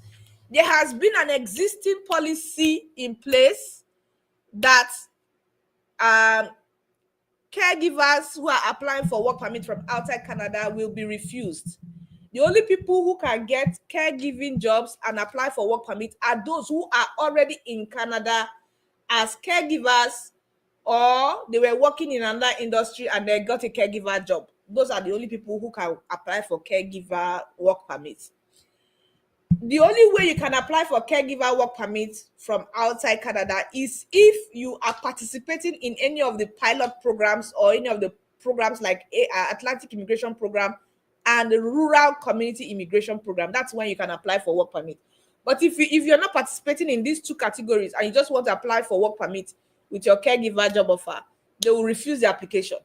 there has been an existing policy in place that caregivers who are applying for work permit from outside Canada will be refused. The only people who can get caregiving jobs and apply for work permit are those who are already in Canada as caregivers, or they were working in another industry and they got a caregiver job. Those are the only people who can apply for caregiver work permits. The only way you can apply for caregiver work permit from outside Canada is if you are participating in any of the pilot programs or any of the programs like Atlantic Immigration Program and the Rural Community Immigration Program. That's when you can apply for work permit. But if you're not participating in these two categories and you just want to apply for work permit with your caregiver job offer, they will refuse the application.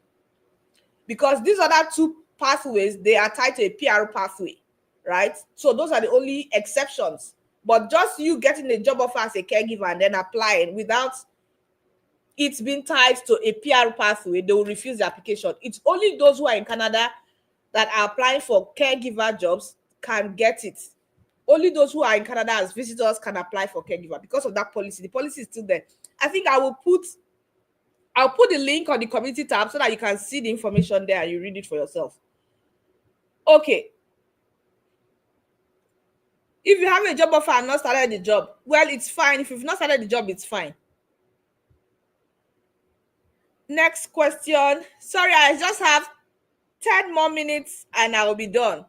Because these other two pathways, they are tied to a PR pathway, right? So those are the only exceptions. But just you getting a job offer as a caregiver and then applying without it being tied to a PR pathway, they will refuse the application. It's only those who are in Canada that are applying for caregiver jobs can get it. Only those who are in Canada as visitors can apply for caregiver because of that policy. The policy is still there. I think I'll put the link on the community tab so that you can see the information there and you read it for yourself. Okay. If you have a job offer and not started the job, well, it's fine. If you've not started the job, it's fine. Next question. Sorry, I just have 10 more minutes and I will be done.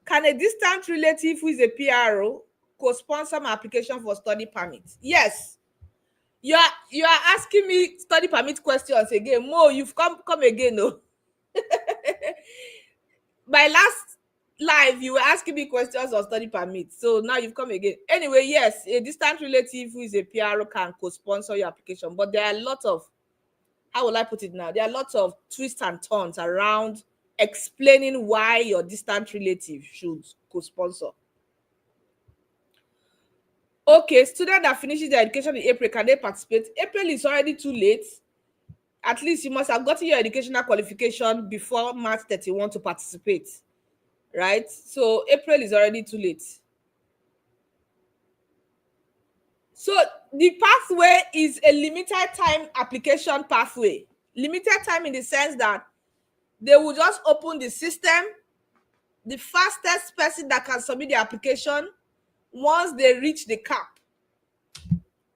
Can a distant relative who is a PRO co-sponsor my application for study permit? Yes. You are asking me study permit questions again. Mo, you've come again, no? My last live, you were asking me questions on study permit. So now you've come again. Anyway, yes, a distant relative who is a PRO can co-sponsor your application. But there are a lot of, how will I put it now? There are lots of twists and turns around explaining why your distant relative should co-sponsor. Okay, student that finishes their education in April, can they participate? April is already too late. At least you must have gotten your educational qualification before March 31 to participate, right? So April is already too late. So the pathway is a limited time application pathway. Limited time in the sense that they will just open the system. The fastest person that can submit the application, once they reach the cap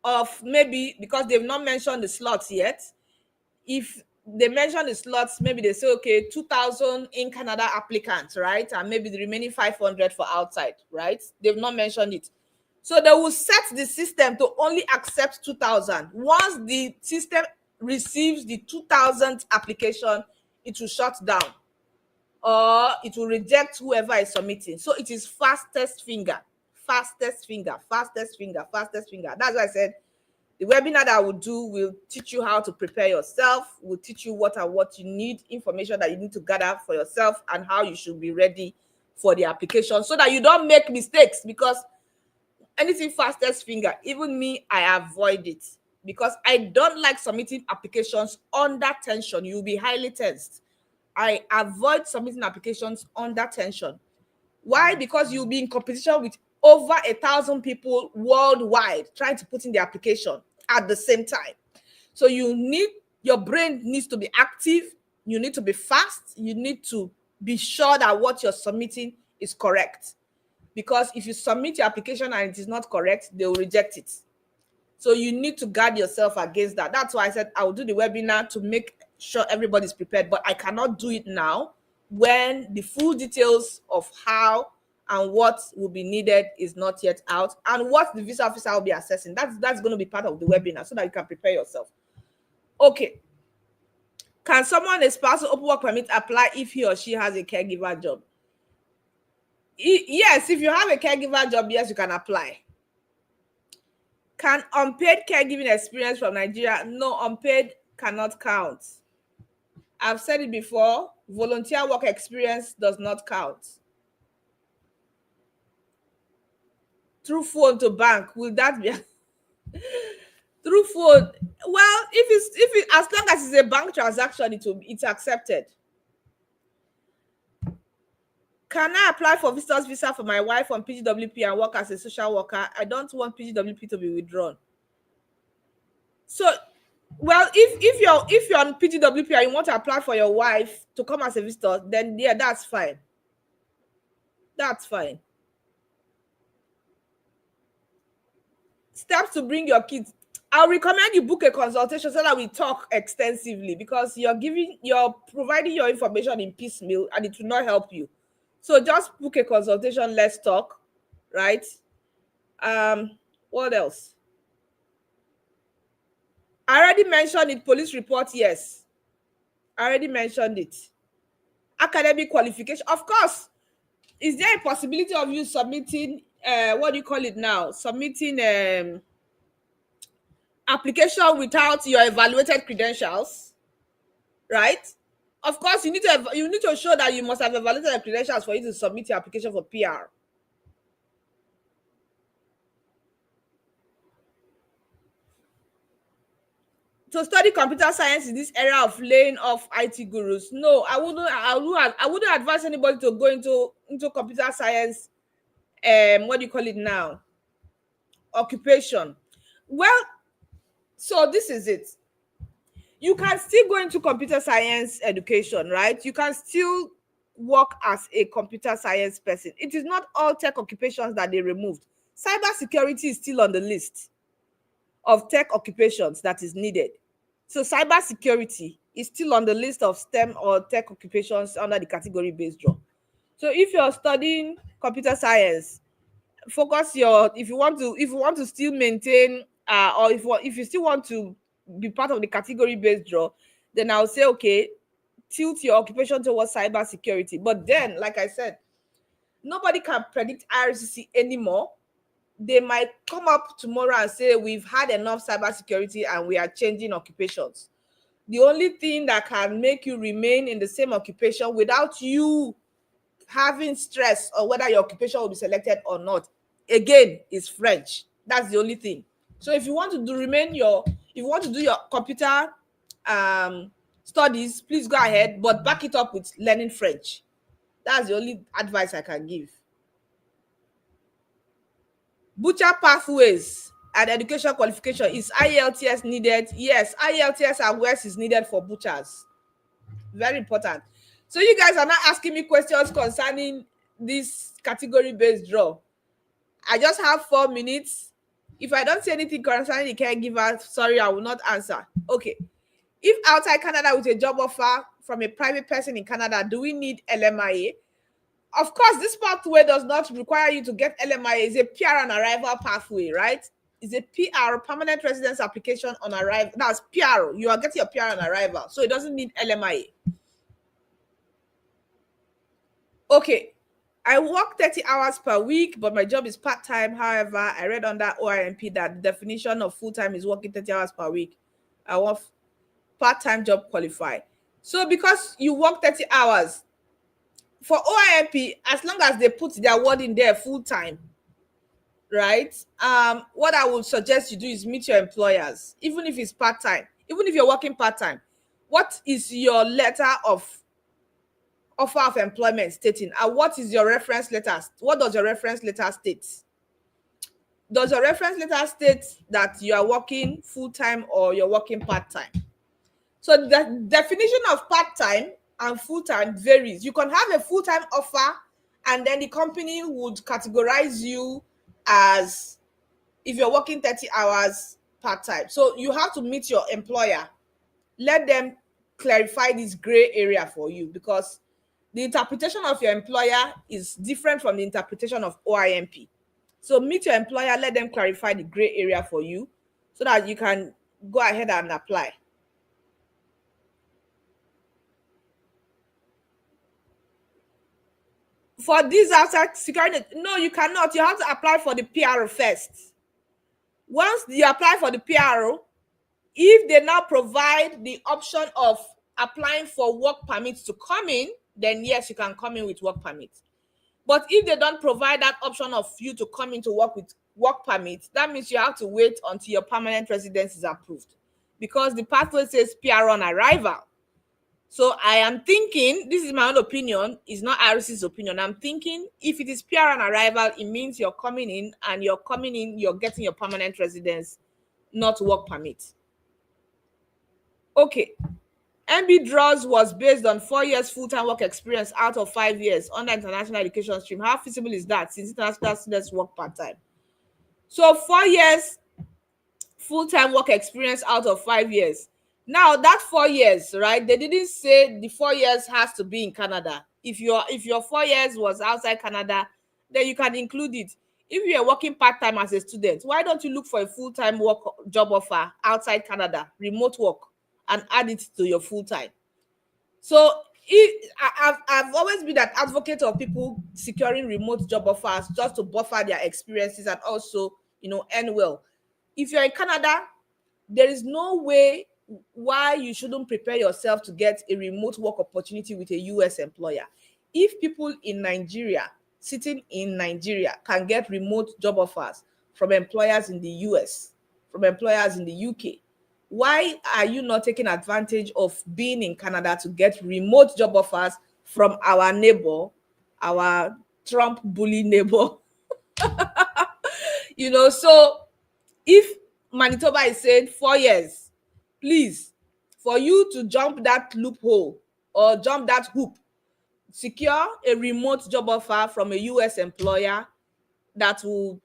of, maybe because they've not mentioned the slots yet, if they mention the slots, maybe they say, okay, 2,000 in Canada applicants, right? And maybe the remaining 500 for outside, right? They've not mentioned it. So they will set the system to only accept 2,000. Once the system receives the 2,000th application, it will shut down or it will reject whoever is submitting. So it is fastest finger, fastest finger, fastest finger, fastest finger. That's why I said the webinar that I will do will teach you how to prepare yourself, will teach you what you need, information that you need to gather for yourself, and how you should be ready for the application so that you don't make mistakes. Because anything fastest finger, even me, I avoid it because I don't like submitting applications under tension. You'll be highly tensed. I avoid submitting applications under tension. Why? Because you'll be in competition with over 1,000 people worldwide trying to put in the application at the same time. So your brain needs to be active. You need to be fast. You need to be sure that what you're submitting is correct. Because if you submit your application and it is not correct, they will reject it. So you need to guard yourself against that. That's why I said I will do the webinar to make sure everybody's prepared, but I cannot do it now when the full details of how and what will be needed is not yet out, and what the visa officer will be assessing. That's going to be part of the webinar so that you can prepare yourself. Okay. Can someone a spousal open work permit apply if he or she has a caregiver job? Yes, if you have a caregiver job, yes, you can apply. Can unpaid caregiving experience from Nigeria? No, unpaid cannot count. I've said it before, volunteer work experience does not count. Through phone to bank, will that be through phone? Well, if as long as it's a bank transaction, it's accepted. Can I apply for visitor's visa for my wife on PGWP and work as a social worker? I don't want PGWP to be withdrawn. So, well, if you're on PGWP and you want to apply for your wife to come as a visitor, then yeah, that's fine. That's fine. Steps to bring your kids. I'll recommend you book a consultation so that we talk extensively, because you're providing your information in piecemeal and it will not help you. So just book a consultation, let's talk, right? What else? I already mentioned it. Police report, yes. I already mentioned it. Academic qualification, of course. Is there a possibility of you submitting what do you call it now? Submitting application without your evaluated credentials, right? Of course, you need to show that you must have evaluated the credentials for you to submit your application for PR. To study computer science in this era of laying off IT gurus, no, I wouldn't advise anybody to go into computer science. What do you call it now? Occupation. Well, so this is it. You can still go into computer science education, right? You can still work as a computer science person. It is not all tech occupations that they removed. Cybersecurity is still on the list of tech occupations that is needed. So cybersecurity is still on the list of STEM or tech occupations under the category-based draw. So if you're studying computer science, focus if you want to still maintain or if you still want to be part of the category-based draw, then I'll say, okay, tilt your occupation towards cybersecurity. But then, like I said, nobody can predict IRCC anymore. They might come up tomorrow and say, we've had enough cybersecurity and we are changing occupations. The only thing that can make you remain in the same occupation without you having stress or whether your occupation will be selected or not, again, is French. That's the only thing. So if you want to do your computer studies, please go ahead, but back it up with learning French. That's the only advice I can give. Butcher pathways and education qualification. Is IELTS needed? Yes, IELTS and WES is needed for butchers. Very important. So you guys are not asking me questions concerning this category-based draw. I just have 4 minutes. If I don't say anything concerning the caregiver, sorry, I will not answer. Okay. If outside Canada with a job offer from a private person in Canada, do we need LMIA? Of course, this pathway does not require you to get LMIA. It's a PR on arrival pathway, right? It's a PR, permanent residence application on arrival. That's PR. You are getting your PR on arrival. So it doesn't need LMIA. Okay. I work 30 hours per week, but my job is part-time. However, I read under OIMP that the definition of full-time is working 30 hours per week. I want part-time job qualified. So because you work 30 hours, for OIMP, as long as they put their word in there full-time, right? What I would suggest you do is meet your employers, even if it's part-time, even if you're working part-time. What is your letter of offer of employment stating, and what is your reference letter? What does your reference letter state? Does your reference letter state that you are working full-time or you're working part-time? So the definition of part-time and full-time varies. You can have a full-time offer, and then the company would categorize you as, if you're working 30 hours part-time. So you have to meet your employer, let them clarify this gray area for you, because the interpretation of your employer is different from the interpretation of OIMP. So meet your employer, let them clarify the gray area for you so that you can go ahead and apply. For this outside security, no, you cannot. You have to apply for the PRO first. Once you apply for the PRO, if they now provide the option of applying for work permits to come in, then yes, you can come in with work permits. But if they don't provide that option of you to come in to work with work permits, that means you have to wait until your permanent residence is approved, because the pathway says PR on arrival. So I am thinking, this is my own opinion, it's not Iris's opinion. I'm thinking if it is PR on arrival, it means you're coming in, and you're coming in, you're getting your permanent residence, not work permit. Okay. MB draws was based on 4 years full-time work experience out of 5 years under international education stream. How feasible is that, since international students work part-time? So 4 years full-time work experience out of 5 years. Now that 4 years, right? They didn't say the 4 years has to be in Canada. If your 4 years was outside Canada, then you can include it. If you are working part-time as a student, why don't you look for a full-time work job offer outside Canada, remote work, and add it to your full-time? So I've always been an advocate of people securing remote job offers just to buffer their experiences and also, earn well. If you're in Canada, there is no way why you shouldn't prepare yourself to get a remote work opportunity with a US employer. If people in Nigeria, sitting in Nigeria, can get remote job offers from employers in the US, from employers in the UK, why are you not taking advantage of being in Canada to get remote job offers from our neighbor, our Trump bully neighbor? So if Manitoba is saying 4 years, please, for you to jump that loophole or jump that hoop, secure a remote job offer from a US employer that would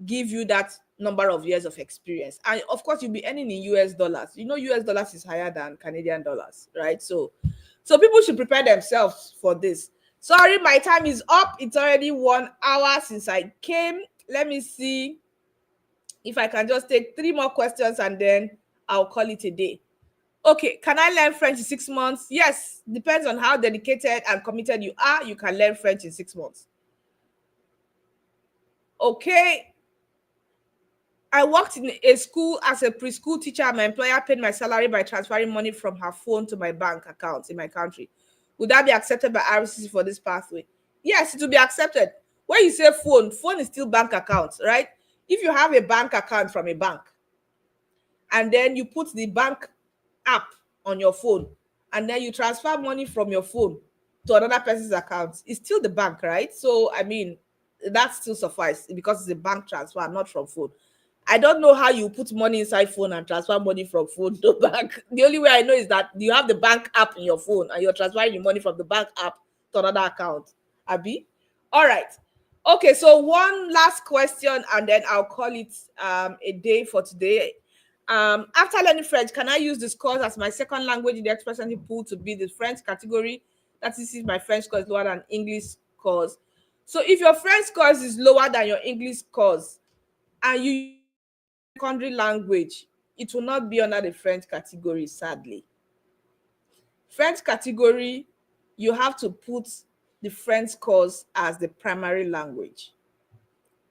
give you that number of years of experience. And of course, you'll be earning in US dollars. US dollars is higher than Canadian dollars, right? So people should prepare themselves for this. Sorry, my time is up. It's already 1 hour since I came. Let me see if I can just take 3 more questions and then I'll call it a day. Okay, can I learn French in 6 months? Yes, depends on how dedicated and committed you are. You can learn French in 6 months. Okay. I worked in a school as a preschool teacher. My employer paid my salary by transferring money from her phone to my bank account in my country. Would that be accepted by RCC for this pathway? Yes, it will be accepted. When you say phone is still bank account, right? If you have a bank account from a bank, and then you put the bank app on your phone, and then you transfer money from your phone to another person's account, it's still the bank, right? So I mean, that still suffice because it's a bank transfer, not from phone. I don't know how you put money inside phone and transfer money from phone to bank. The only way I know is that you have the bank app in your phone and you're transferring the money from the bank app to another account. Abi? All right. Okay, so one last question and then I'll call it a day for today. After learning French, can I use this course as my second language in the express entry pool to be the French category? That is, if my French score is lower than English scores. So if your French scores is lower than your English scores and you use secondary language, it will not be under the French category, sadly. French category, you have to put the French course as the primary language.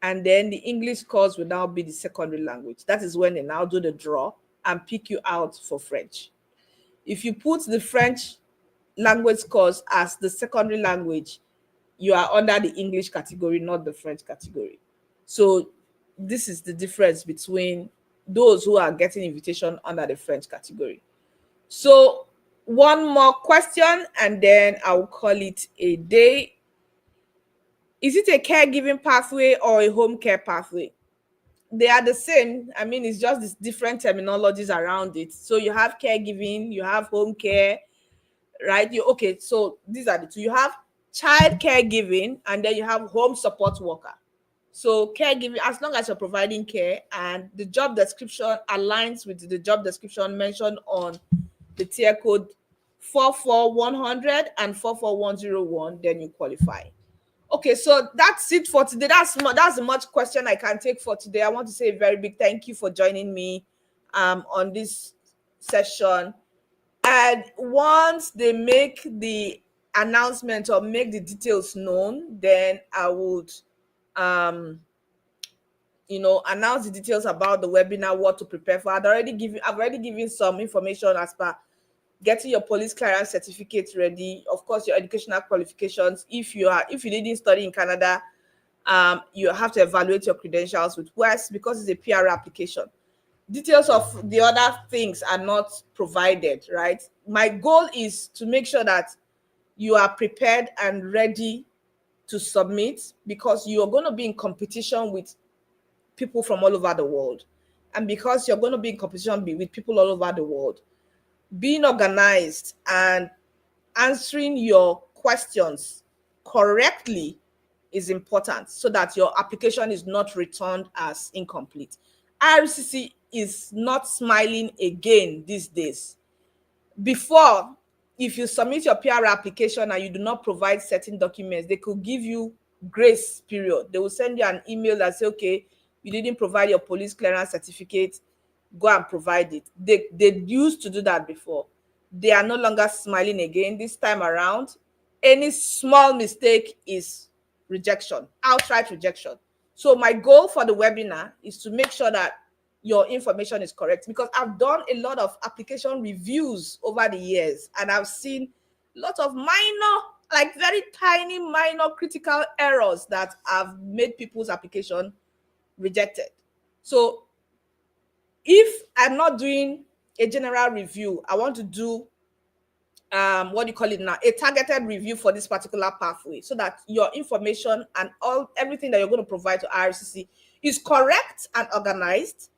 And then the English course will now be the secondary language. That is when they now do the draw and pick you out for French. If you put the French language course as the secondary language, you are under the English category, not the French category. So this is the difference between those who are getting invitation under the French category. So one more question and then I'll call it a day. Is it a caregiving pathway or a home care pathway? They are the same. I mean, it's just these different terminologies around it. So you have caregiving, you have home care, right? Okay, so these are the two. You have child caregiving and then you have home support worker. So caregiving, as long as you're providing care and the job description aligns with the job description mentioned on the tier code 44100 and 44101, then you qualify. Okay, so that's it for today. That's the much question I can take for today. I want to say a very big thank you for joining me on this session. And once they make the announcement or make the details known, then I would announce the details about the webinar, what to prepare for. I've already given some information as per getting your police clearance certificate ready, of course your educational qualifications. If you didn't study in Canada, you have to evaluate your credentials with WES because it's a PR application. Details of the other things are not provided, right? My goal is to make sure that you are prepared and ready to submit, because you're going to be in competition with people from all over the world. And because you're going to be in competition with people all over the world, being organized and answering your questions correctly is important so that your application is not returned as incomplete. IRCC is not smiling again these days. Before, if you submit your PR application and you do not provide certain documents, they could give you grace period. They will send you an email that say, okay, you didn't provide your police clearance certificate, go and provide it. They used to do that before. They are no longer smiling again. This time around, any small mistake is rejection, outright rejection. So my goal for the webinar is to make sure that your information is correct, because I've done a lot of application reviews over the years and I've seen lots of minor, like very tiny minor critical errors that have made people's application rejected. So if I'm not doing a general review, I want to do what do you call it now, a targeted review for this particular pathway, so that your information and everything that you're going to provide to IRCC is correct and organized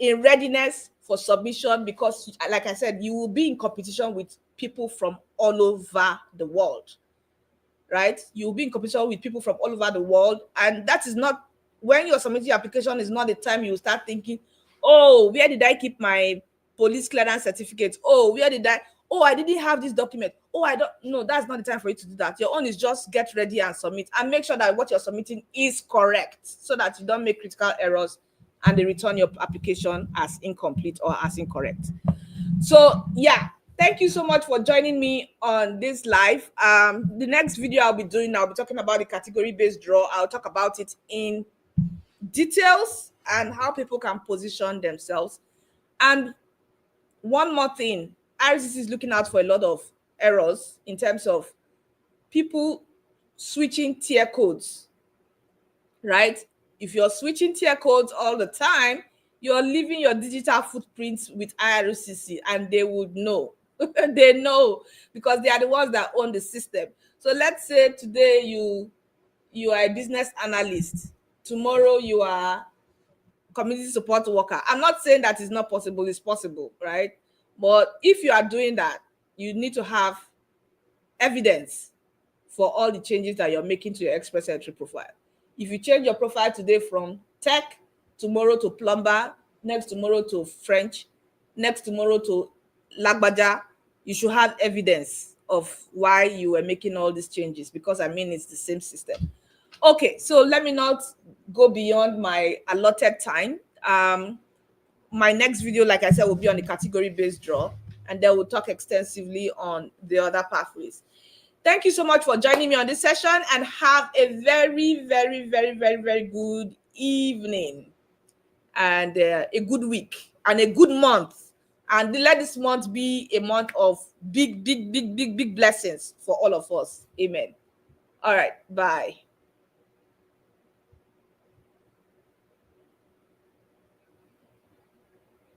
in readiness for submission. Because like I said, you will be in competition with people from all over the world, right? You'll be in competition with people from all over the world, and that is not, when you're submitting your application, is not the time you start thinking, oh, where did I keep my police clearance certificate? Oh, I didn't have this document. Oh, I don't. No, that's not the time for you to do that. Your own is just get ready and submit, and make sure that what you're submitting is correct, so that you don't make critical errors and they return your application as incomplete or as incorrect. So yeah, thank you so much for joining me on this live. The next video I'll be talking about the category-based draw. I'll talk about it in details and how people can position themselves. And one more thing, IRCC is looking out for a lot of errors in terms of people switching tier codes, right? If you're switching tier codes all the time, you're leaving your digital footprints with IRCC, and they would know. They know, because they are the ones that own the system. So let's say today you are a business analyst, tomorrow you are community support worker. I'm not saying that it's not possible, it's possible, right? But if you are doing that, you need to have evidence for all the changes that you're making to your express entry profile. If you change your profile today from tech, tomorrow to plumber, next tomorrow to French, next tomorrow to Lagbaja, you should have evidence of why you were making all these changes, because I mean, it's the same system. Okay, so let me not go beyond my allotted time. My next video, like I said, will be on the category-based draw, and then we'll talk extensively on the other pathways. Thank you so much for joining me on this session, and have a very, very, very, very, very good evening, and a good week, and a good month. And let this month be a month of big, big, big, big, big blessings for all of us. Amen. All right. Bye.